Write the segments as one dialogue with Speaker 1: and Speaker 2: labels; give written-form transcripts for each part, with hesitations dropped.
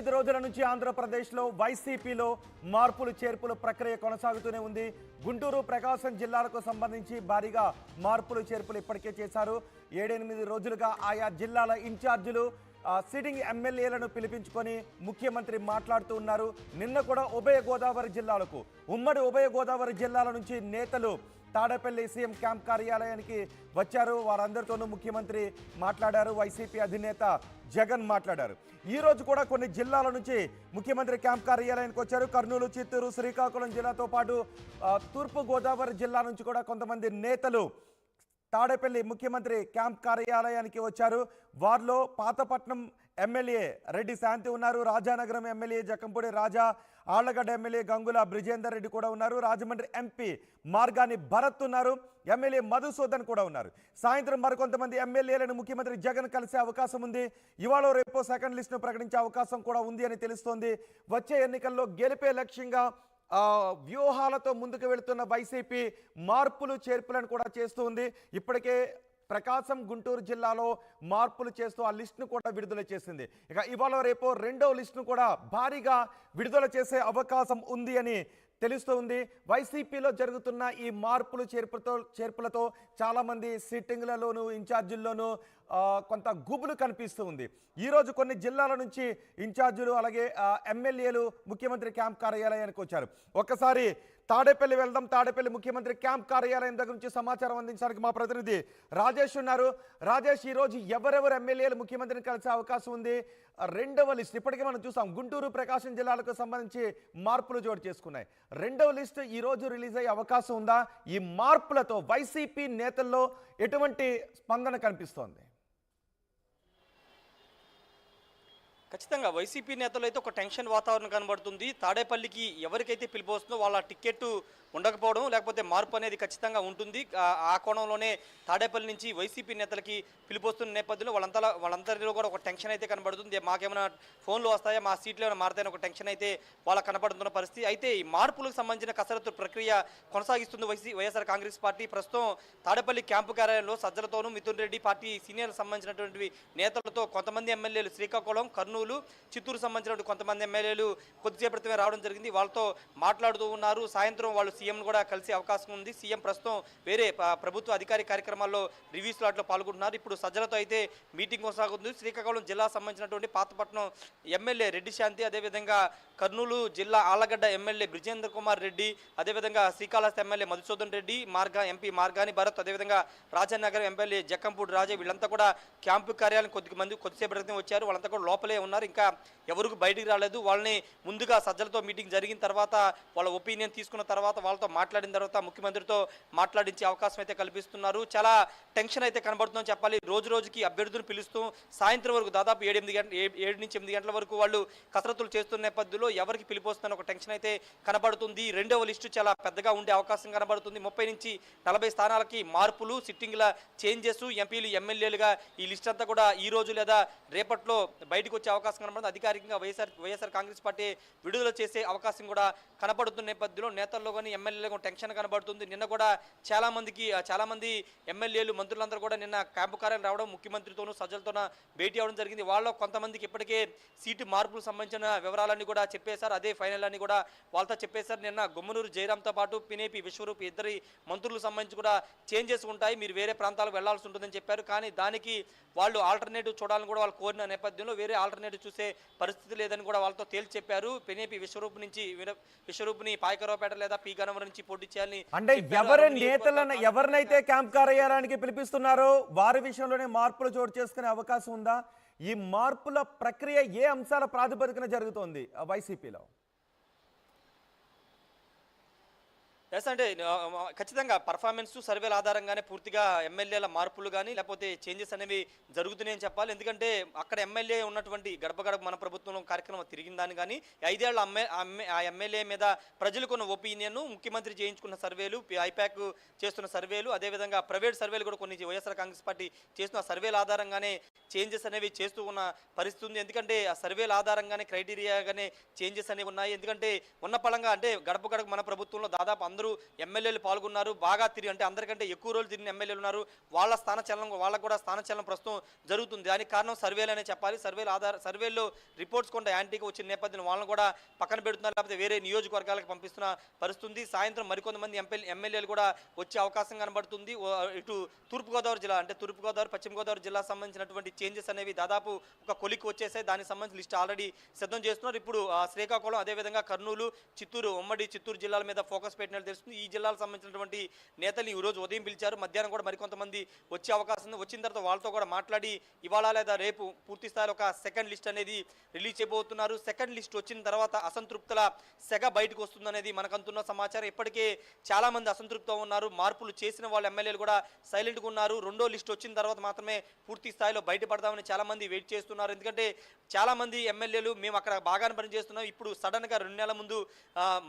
Speaker 1: 8 రోజుల నుంచి ఆంధ్రప్రదేశ్లో వైసీపీలో మార్పులు చేర్పుల ప్రక్రియ కొనసాగుతూనే ఉంది. గుంటూరు, ప్రకాశం జిల్లాలకు సంబంధించి భారీగా మార్పులు చేర్పులు ఇప్పటికే చేశారు. 7-8 రోజులుగా ఆయా జిల్లాల ఇన్ఛార్జీలు సిట్టింగ్ ఎమ్మెల్యేలను పిలిపించుకొని ముఖ్యమంత్రి మాట్లాడుతూ ఉన్నారు. నిన్న కూడా ఉభయ గోదావరి జిల్లాలకు, ఉమ్మడి ఉభయ గోదావరి జిల్లాల నుంచి నేతలు తాడేపల్లి సీఎం క్యాంప్ కార్యాలయానికి వచ్చారు. వారందరితోనూ ముఖ్యమంత్రి మాట్లాడారు. వైసీపీ అధినేత జగన్ మాట్లాడారు. ఈ రోజు కూడా కొన్ని జిల్లాల నుంచి ముఖ్యమంత్రి క్యాంప్ కార్యాలయానికి వచ్చారు. కర్నూలు, చిత్తూరు, శ్రీకాకుళం జిల్లాతో పాటు తూర్పు గోదావరి జిల్లా నుంచి కూడా కొంతమంది నేతలు తాడేపల్లి ముఖ్యమంత్రి క్యాంప్ కార్యాలయానికి వచ్చారు. వారిలో పాతపట్నం ఎమ్మెల్యే రెడ్డి శాంతి ఉన్నారు. రాజానగరం ఎమ్మెల్యే జకంపూడి రాజా, ఆళ్లగడ్డ ఎమ్మెల్యే గంగుల బ్రిజేందర్ రెడ్డి కూడా ఉన్నారు. రాజమండ్రి ఎంపీ మార్గాని భరత్ ఉన్నారు. ఎమ్మెల్యే మధుసూదన్ కూడా ఉన్నారు. సాయంత్రం మరికొంతమంది ఎమ్మెల్యేలను ముఖ్యమంత్రి జగన్ కలిసే అవకాశం ఉంది. ఇవాళ రేపో సెకండ్ లిస్టును ప్రకటించే అవకాశం కూడా ఉంది అని తెలుస్తోంది. వచ్చే ఎన్నికల్లో గెలిపే లక్ష్యంగా వ్యూహాలతో ముందుకు వెళుతున్న వైసీపీ మార్పులు చేర్పులను కూడా చేస్తూ ఉంది. ఇప్పటికే ప్రకాశం, గుంటూరు జిల్లాలో మార్పులు చేస్తూ ఆ లిస్టును కూడా విడుదల చేసింది. ఇక ఇవాళ రేపు రెండో లిస్టును కూడా భారీగా విడుదల చేసే అవకాశం ఉంది అని తెలుస్తూ ఉంది. వైసీపీలో జరుగుతున్న ఈ మార్పులు చేర్పులతో చాలామంది సిట్టింగ్లలోనూ ఇన్ఛార్జీల్లోనూ కొంత గుబులు కనిపిస్తూ ఉంది. ఈరోజు కొన్ని జిల్లాల నుంచి ఇన్ఛార్జీలు అలాగే ఎమ్మెల్యేలు ముఖ్యమంత్రి క్యాంప్ కార్యాలయానికి వచ్చారు. ఒక్కసారి తాడేపల్లి వెళ్దాం. తాడేపల్లి ముఖ్యమంత్రి క్యాంప్ కార్యాలయం దగ్గర నుంచి సమాచారం అందించడానికి మా ప్రతినిధి రాజేష్ ఉన్నారు. రాజేష్, ఈరోజు ఎవరెవరు ఎమ్మెల్యేలు ముఖ్యమంత్రిని కలిసే అవకాశం ఉంది? రెండవ లిస్ట్ ఇప్పటికే మనం చూసాం. గుంటూరు, ప్రకాశం జిల్లాలకు సంబంధించి మార్పులు చోటు చేసుకున్నాయి. రెండవ లిస్ట్ ఈరోజు రిలీజ్ అయ్యే అవకాశం ఉందా? ఈ మార్పులతో వైసీపీ నేతల్లో ఎటువంటి స్పందన కనిపిస్తోంది?
Speaker 2: ఖచ్చితంగా వైసీపీ నేతలు అయితే ఒక టెన్షన్ వాతావరణం కనబడుతుంది. తాడేపల్లికి ఎవరికైతే పిలుపు వస్తుందో వాళ్ళ టికెట్ ఉండకపోవడం, లేకపోతే మార్పు అనేది ఖచ్చితంగా ఉంటుంది. ఆ కోణంలోనే తాడేపల్లి నుంచి వైసీపీ నేతలకి పిలుపు వస్తున్న నేపథ్యంలో వాళ్ళందరిలో కూడా ఒక టెన్షన్ అయితే కనబడుతుంది. మాకేమైనా ఫోన్లు వస్తాయా, మా సీట్లు ఏమైనా మారుతాయని ఒక టెన్షన్ అయితే వాళ్ళ కనబడుతున్న పరిస్థితి. అయితే ఈ మార్పులకు సంబంధించిన కసరత్తు ప్రక్రియ కొనసాగిస్తుంది వైఎస్ఆర్ కాంగ్రెస్ పార్టీ. ప్రస్తుతం తాడేపల్లి క్యాంపు కార్యాలయంలో సజ్జలతోనూ, మిథున్ రెడ్డి పార్టీ సీనియర్లకు సంబంధించినటువంటి నేతలతో కొంతమంది ఎమ్మెల్యేలు శ్రీకాకుళం, కర్నూలు, చిత్తూరు సంబంధించినటువంటి కొంతమంది ఎమ్మెల్యేలు కొద్దిసేపటిమే రావడం జరిగింది. వాళ్ళతో మాట్లాడుతూ ఉన్నారు. సాయంత్రం వాళ్ళు సీఎం కూడా కలిసే అవకాశం ఉంది. సీఎం ప్రస్తుతం వేరే ప్రభుత్వ అధికారిక కార్యక్రమాల్లో రివ్యూ స్లాట్లో పాల్గొంటున్నారు. ఇప్పుడు సజ్జలతో అయితే మీటింగ్ కొనసాగుతుంది. శ్రీకాకుళం జిల్లా సంబంధించినటువంటి పాతపట్నం ఎమ్మెల్యే రెడ్డి శాంతి, అదేవిధంగా కర్నూలు జిల్లా ఆళ్లగడ్డ ఎమ్మెల్యే బ్రిజేంద్ర కుమార్ రెడ్డి, అదేవిధంగా శ్రీకాళహస్తి ఎమ్మెల్యే మధుసూదన్ రెడ్డి, ఎంపీ మార్గాని భరత్, అదేవిధంగా రాజానగరం ఎమ్మెల్యే జక్కంపూడి రాజా, వీళ్ళంతా కూడా క్యాంపు కార్యాలయం కొద్దిసేపు క్రితం వచ్చారు. వాళ్ళంతా కూడా లోపలే ఉన్నారు. ఇంకా ఎవరికి బయటికి రాలేదు. వాళ్ళని ముందుగా సజ్జలతో మీటింగ్ జరిగిన తర్వాత, వాళ్ళ ఒపీనియన్ తీసుకున్న తర్వాత, వాళ్ళతో మాట్లాడిన తర్వాత ముఖ్యమంత్రితో మాట్లాడించే అవకాశం అయితే కల్పిస్తున్నారు. చాలా టెన్షన్ అయితే కనబడుతుందని చెప్పాలి. రోజు రోజుకి అభ్యర్థులను పిలుస్తూ సాయంత్రం వరకు దాదాపు 7 నుంచి 8 గంటల వరకు వాళ్ళు కసరత్తులు చేస్తున్న నేపథ్యంలో ఎవరికి పిలిపోస్తున్న ఒక టెన్షన్ అయితే కనబడుతుంది. రెండవ లిస్టు చాలా పెద్దగా ఉండే అవకాశం కనబడుతుంది. 30 నుంచి 40 స్థానాలకి మార్పులు, సిట్టింగ్ల చేంజెస్, ఎంపీలు, ఎమ్మెల్యేలుగా ఈ లిస్ట్ అంతా కూడా ఈ రోజు లేదా రేపట్లో బయటకు వచ్చే అవకాశం కనబడుతుంది. అధికారికంగా వైఎస్ఆర్ కాంగ్రెస్ పార్టీ విడుదల చేసే అవకాశం కూడా కనబడుతున్న నేపథ్యంలో నేతల్లో కానీ ఎమ్మెల్యేలకు టెన్షన్ కనబడుతుంది. నిన్న కూడా చాలా మంది ఎమ్మెల్యేలు, మంత్రులందరూ కూడా నిన్న క్యాంపు కార్యాలయం రావడం, ముఖ్యమంత్రితోనూ సజ్జలతోనూ భేటీ అవ్వడం జరిగింది. వాళ్ళలో కొంతమందికి ఇప్పటికే సీటు మార్పులకు సంబంధించిన వివరాలన్నీ కూడా చెప్పేశారు. అదే ఫైనల్ అని కూడా వాళ్ళతో చెప్పేశారు. నిన్న గుమ్మనూరు జయరాంతో పాటు పినేపి విశ్వరూప్ ఇద్దరి మంత్రులకు సంబంధించి కూడా చేంజెస్ ఉంటాయి, మీరు వేరే ప్రాంతాలకు వెళ్లాల్సి ఉంటుందని చెప్పారు. కానీ దానికి వాళ్ళు ఆల్టర్నేటివ్ చూడాలని కూడా వాళ్ళు కోరిన నేపథ్యంలో వేరే ఆల్టర్నేటివ్ చూసే పరిస్థితి లేదని కూడా వాళ్ళతో తేల్చి చెప్పారు. పినేపి విశ్వరూప్ని పాయకరావుపేట లేదా పి గన్నవరం నుంచి పోటీ చేయాలని,
Speaker 1: అంటే ఎవరినైతే క్యాంప్ కార్యాలయానికి పిలిపిస్తున్నారో వారి విషయంలోనే మార్పులు చోటు చేసుకునే అవకాశం ఉందా? ఈ మార్పుల ప్రక్రియ ఏ అంశాల ప్రాతిపదికన జరుగుతోంది వైసీపీలో?
Speaker 2: ఎస్, అంటే ఖచ్చితంగా పర్ఫార్మెన్స్ సర్వేల ఆధారంగానే పూర్తిగా ఎమ్మెల్యేల మార్పులు కానీ లేకపోతే చేంజెస్ అనేవి జరుగుతున్నాయని చెప్పాలి. ఎందుకంటే అక్కడ ఎమ్మెల్యే ఉన్నటువంటి గడప గడప మన ప్రభుత్వంలో కార్యక్రమం తిరిగిందని కానీ 5 ఏళ్ల ఆ ఎమ్మెల్యే మీద ప్రజలకు ఉన్న ఒపీనియన్, ముఖ్యమంత్రి చేయించుకున్న సర్వేలు, ఐపాక్ చేస్తున్న సర్వేలు, అదేవిధంగా ప్రైవేట్ సర్వేలు కూడా కొన్ని వైఎస్ఆర్ కాంగ్రెస్ పార్టీ చేస్తున్న సర్వేల ఆధారంగానే చేంజెస్ అనేవి చేస్తూ ఉన్న పరిస్థితి ఉంది. ఎందుకంటే ఆ సర్వేల ఆధారంగానే క్రైటీరియాగానే చేంజెస్ అనేవి ఉన్నాయి. ఎందుకంటే ఉన్న పలంగా అంటే గడప గడప మన ప్రభుత్వంలో దాదాపు అందరూ అందరూ ఎమ్మెల్యేలు పాల్గొన్నారు. బాగా తిరిగి అంటే అందరికంటే ఎక్కువ రోజులు తిరిగిన ఎమ్మెల్యేలు ఉన్నారు. వాళ్ళ స్థానచలనం వాళ్ళకు కూడా స్థానచలనం ప్రస్తుతం జరుగుతుంది. దానికి కారణం సర్వేలనే చెప్పాలి. సర్వేల్లో రిపోర్ట్స్ కొంత యాంటీగా వచ్చిన నేపథ్యంలో వాళ్ళని కూడా పక్కన పెడుతున్నారు, లేకపోతే వేరే నియోజకవర్గాలకు పంపిస్తున్న పరిస్థితుంది. సాయంత్రం మరికొంతమంది ఎమ్మెల్యేలు కూడా వచ్చే అవకాశం కనబడుతుంది. ఇటు తూర్పుగోదావరి జిల్లా అంటే తూర్పుగోదావరి పశ్చిమ గోదావరి జిల్లా సంబంధించినటువంటి చేంజెస్ అనేవి దాదాపు ఒక కొలికి వచ్చేసాయి. దానికి సంబంధించిన లిస్ట్ ఆల్రెడీ సిద్ధం చేస్తున్నారు. ఇప్పుడు శ్రీకాకుళం, అదేవిధంగా కర్నూలు, చిత్తూరు, ఉమ్మడి చిత్తూరు జిల్లాల మీద ఫోకస్ పెట్టినట్టు తెలుస్తుంది. ఈ జిల్లాలకు సంబంధించినటువంటి నేతలు ఈ రోజు ఉదయం పిలిచారు. మధ్యాహ్నం కూడా మరికొంతమంది వచ్చే అవకాశం ఉంది. వచ్చిన తర్వాత వాళ్ళతో కూడా మాట్లాడి ఇవాళ లేదా రేపు పూర్తి స్థాయిలో ఒక సెకండ్ లిస్ట్ అనేది రిలీజ్ చేయబోతున్నారు. సెకండ్ లిస్ట్ వచ్చిన తర్వాత అసంతృప్తుల సెగ బయటకు వస్తుందనేది మనకంతున్న సమాచారం. ఇప్పటికే చాలా మంది అసంతృప్తితో ఉన్నారు. మార్పులు చేసిన వాళ్ళ ఎమ్మెల్యేలు కూడా సైలెంట్గా ఉన్నారు. రెండో లిస్ట్ వచ్చిన తర్వాత మాత్రమే పూర్తి స్థాయిలో బయటపడదామని చాలా మంది వెయిట్ చేస్తున్నారు. ఎందుకంటే చాలా మంది ఎమ్మెల్యేలు మేము అక్కడ బాగానే పనిచేస్తున్నాం, ఇప్పుడు సడన్గా 2 నెలల ముందు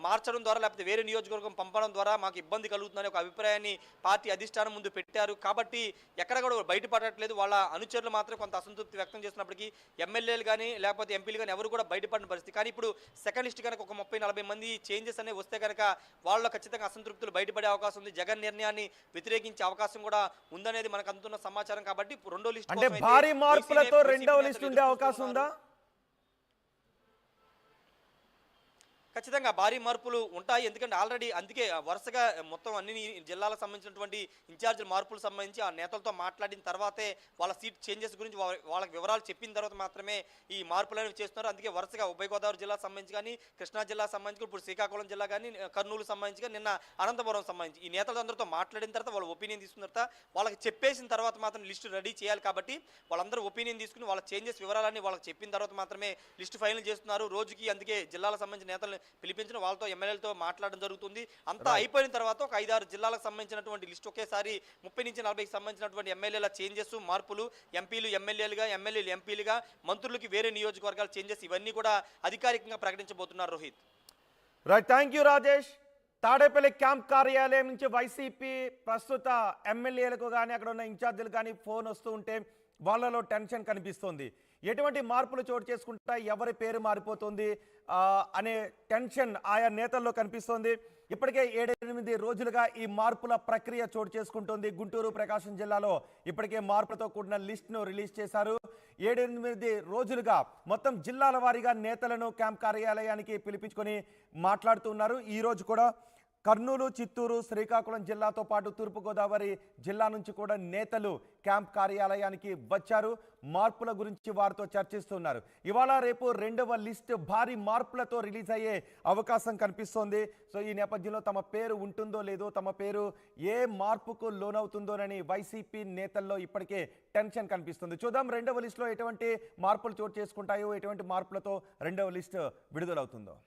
Speaker 2: మార్చడం ద్వారా లేకపోతే వేరే నియోజకవర్గం పంపడం ద్వారా మాకు ఇబ్బంది కలుగుతుందనే ఒక అభిప్రాయాన్ని పార్టీ అధిష్టానం ముందు పెట్టారు. కాబట్టి ఎక్కడ కూడా బయటపడట్లేదు. వాళ్ళ అనుచరులు మాత్రం కొంత అసంతృప్తి వ్యక్తం చేసినప్పటికీ ఎమ్మెల్యేలు కానీ లేకపోతే ఎంపీలు కానీ ఎవరు కూడా బయటపడిన పరిస్థితి. కానీ ఇప్పుడు సెకండ్ లిస్ట్ కనుక ఒక 30-40 మంది చేంజెస్ అనేవి వస్తే కనుక వాళ్ళలో ఖచ్చితంగా అసంతృప్తులు బయటపడే అవకాశం ఉంది. జగన్ నిర్ణయాన్ని వ్యతిరేకించే అవకాశం కూడా ఉందనేది మనకు అందుతున్న సమాచారం. కాబట్టి రెండో లిస్ట్
Speaker 1: అంటే భారీ మార్పులతో రెండవ లిస్ట్ ఉండే అవకాశం ఉందా?
Speaker 2: ఖచ్చితంగా భారీ మార్పులు ఉంటాయి. ఎందుకంటే ఆల్రెడీ అందుకే వరుసగా మొత్తం అన్ని జిల్లాలకు సంబంధించినటువంటి ఇన్ఛార్జీల మార్పులు సంబంధించి ఆ నేతలతో మాట్లాడిన తర్వాతే వాళ్ళ సీట్ చేంజెస్ గురించి వాళ్ళకి వివరాలు చెప్పిన తర్వాత మాత్రమే ఈ మార్పులు అనేవి చేస్తున్నారు. అందుకే వరుసగా ఉభయ గోదావరి జిల్లాకు సంబంధించి కానీ, కృష్ణా జిల్లా సంబంధించి, ఇప్పుడు శ్రీకాకుళం జిల్లా కానీ, కర్నూలు సంబంధించి కానీ, నిన్న అనంతపురం సంబంధించి ఈ నేతలందరితో మాట్లాడిన తర్వాత వాళ్ళ ఒపీనియన్ తీసుకున్న తర్వాత వాళ్ళకి చెప్పేసిన తర్వాత మాత్రం లిస్టు రెడీ చేయాలి. కాబట్టి వాళ్ళందరూ ఒపీనియన్ తీసుకుని వాళ్ళ చేంజెస్ వివరాలన్నీ వాళ్ళకి చెప్పిన తర్వాత మాత్రమే లిస్టు ఫైనల్ చేస్తున్నారు. రోజుకి అందుకే జిల్లాలకు సంబంధించిన నేతలు పిలిపించిన వాళ్ళతో ఎమ్మెల్యేలతో మాట్లాడడం జరుగుతుంది. అంతా అయిపోయిన తర్వాత ఒక 5-6 జిల్లాలకు సంబంధించినటువంటి లిస్ట్ ఒకేసారి 30-40కి సంబంధించినటువంటి ఎమ్మెల్యేల చేంజెస్, మార్పులు, ఎంపీలు ఎమ్మెల్యేలుగా, ఎమ్మెల్యేలు ఎంపీలుగా, మంత్రులకి వేరే నియోజకవర్గాల చేంజెస్ ఇవన్నీ కూడా అధికారికంగా ప్రకటించబోతున్నారు. Rohit,
Speaker 1: right, thank you Rajesh. Tadepalli camp కార్యాలయం నుంచి వైసీపీ ప్రస్తుత ఎమ్మెల్యేలకు కానీ అక్కడ ఉన్న ఇన్ఛార్జీలు కానీ ఫోన్ వస్తూ ఉంటే వాళ్ళలో టెన్షన్ కనిపిస్తోంది. ఎటువంటి మార్పులు చోటు చేసుకుంటా, ఎవరి పేరు మారిపోతుంది అనే టెన్షన్ ఆయా నేతల్లో కనిపిస్తోంది. ఇప్పటికే 7-8 రోజులుగా ఈ మార్పుల ప్రక్రియ చోటు చేసుకుంటోంది. గుంటూరు, ప్రకాశం జిల్లాలో ఇప్పటికే మార్పులతో కూడిన లిస్ట్ను రిలీజ్ చేశారు. 7-8 రోజులుగా మొత్తం జిల్లాల వారీగా నేతలను క్యాంప్ కార్యాలయానికి పిలిపించుకొని మాట్లాడుతున్నారు. ఈరోజు కూడా కర్నూలు, చిత్తూరు, శ్రీకాకుళం జిల్లాతో పాటు తూర్పుగోదావరి జిల్లా నుంచి కూడా నేతలు క్యాంప్ కార్యాలయానికి వచ్చారు. మార్పుల గురించి వారితో చర్చిస్తున్నారు. ఇవాళ రేపు రెండవ లిస్ట్ భారీ మార్పులతో రిలీజ్ అయ్యే అవకాశం కనిపిస్తోంది. సో ఈ నేపథ్యంలో తమ పేరు ఉంటుందో లేదో, తమ పేరు ఏ మార్పుకు లోనవుతుందోనని వైసీపీ నేతల్లో ఇప్పటికే టెన్షన్ కనిపిస్తుంది. చూద్దాం రెండవ లిస్టులో ఎటువంటి మార్పులు చోటు చేసుకుంటాయో, ఎటువంటి మార్పులతో రెండవ లిస్ట్ విడుదలవుతుందో.